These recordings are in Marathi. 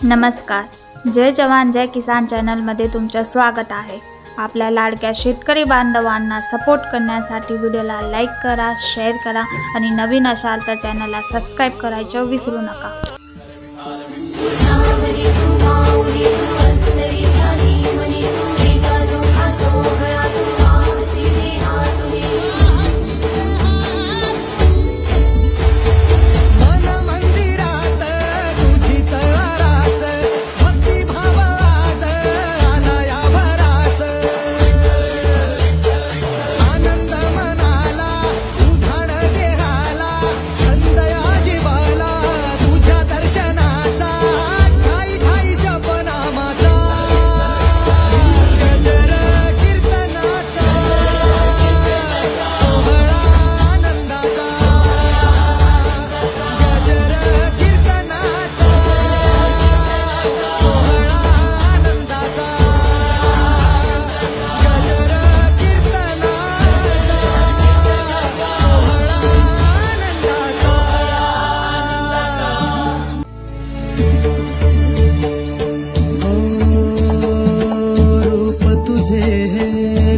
नमस्कार, जय जवान जय किसान चॅनलमध्ये तुमचे स्वागत आहे। आपल्या लाडक्या शेतकरी बांधवांना सपोर्ट करण्यासाठी व्हिडिओला लाईक करा, शेअर करा आणि नवीन असाल तर चॅनलला सबस्क्राइब करायचं विसरू नका।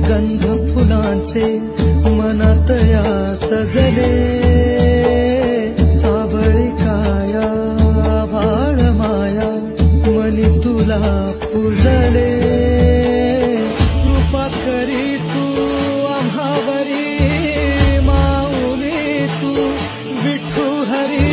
गंध फुलांचे मनात या सजले, सावळी काया वाळ माया मनी तुला पूजले। कृपा करी तू आम्हावरी माऊली तू विठू हरी।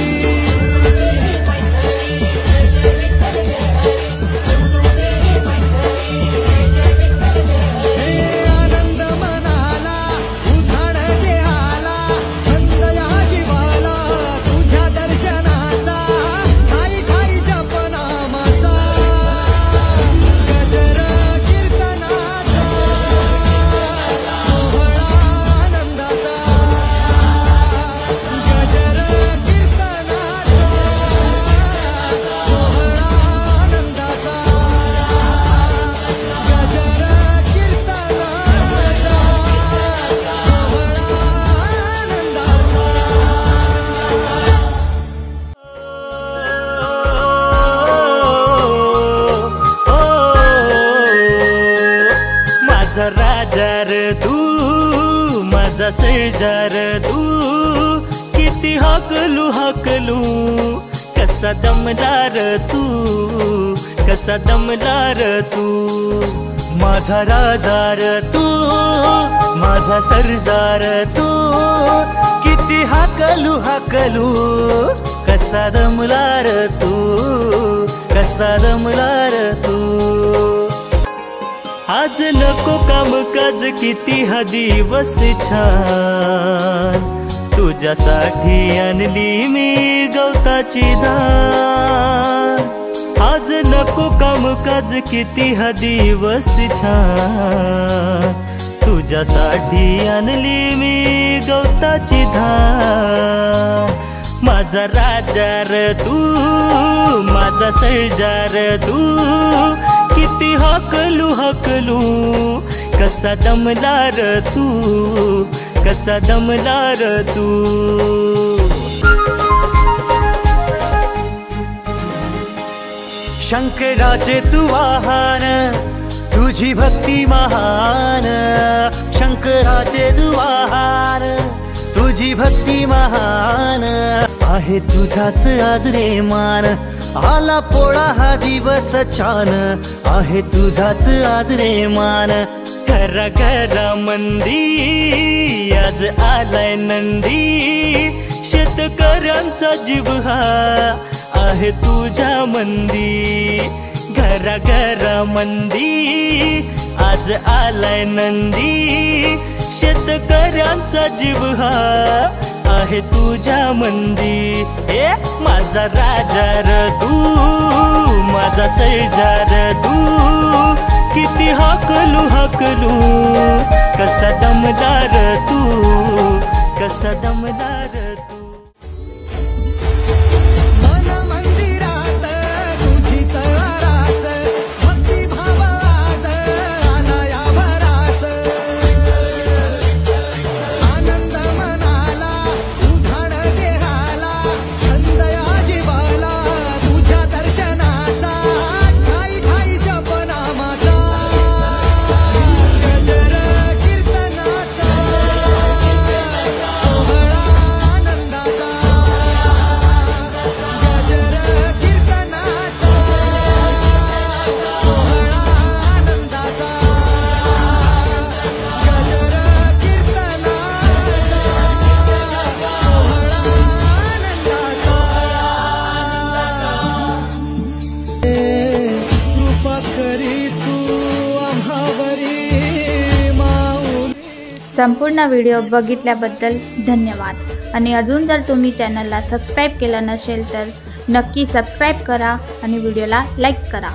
माझा राजा रे तू, माझा सर्जार तू, किती हकलू हकलू कसा दमदार तू, कसा दमदार तू। माझा राजार तू, माझा सरजार तू, किती हाकलू हाकलू कसा दमलार तू, कसा दमलार तू। आज नको कामकाज किती हा दिवस छान, तुझ्यासाठी आणली मी गवताची धार। आज नको कामकाज किती हा दिवस छान, तुझ्यासाठी आणली मी गवताची धार। माझा राजार तू, माझा सर्जार तू, किती हकलू हकलू कसा दमदार तू, कसा दमदार तू। शंकराचे तू वाहन, तुझी भक्ती महान। शंकराचे तू वाहन, तुझी भक्ती महान। आहे तुझाच आज रे मान, आला पोळा हा दिवस छान। आहे तुझाच आज रे मान। घरा घरा मंदी आज आलाय नंदी, शेतकऱ्यांचा जीव हा आहे तुझ्या मंदी। घरा घरा मंदी आज आलाय नंदी, शेतकऱ्यांचा जीव हा आहे तुझ्या मंदी। ए माझा राजार तू, माझा सर्जार तू, किती हकलू हकलू कसा दमदार तू, कसा दमदार तू। दर्शनाचा संपूर्ण व्हिडिओ बघितल्याबद्दल धन्यवाद। आणि अजून जर तुम्ही चॅनलला सबस्क्राईब केलं नसेल तर नक्की सबस्क्राईब करा आणि व्हिडिओला लाईक करा।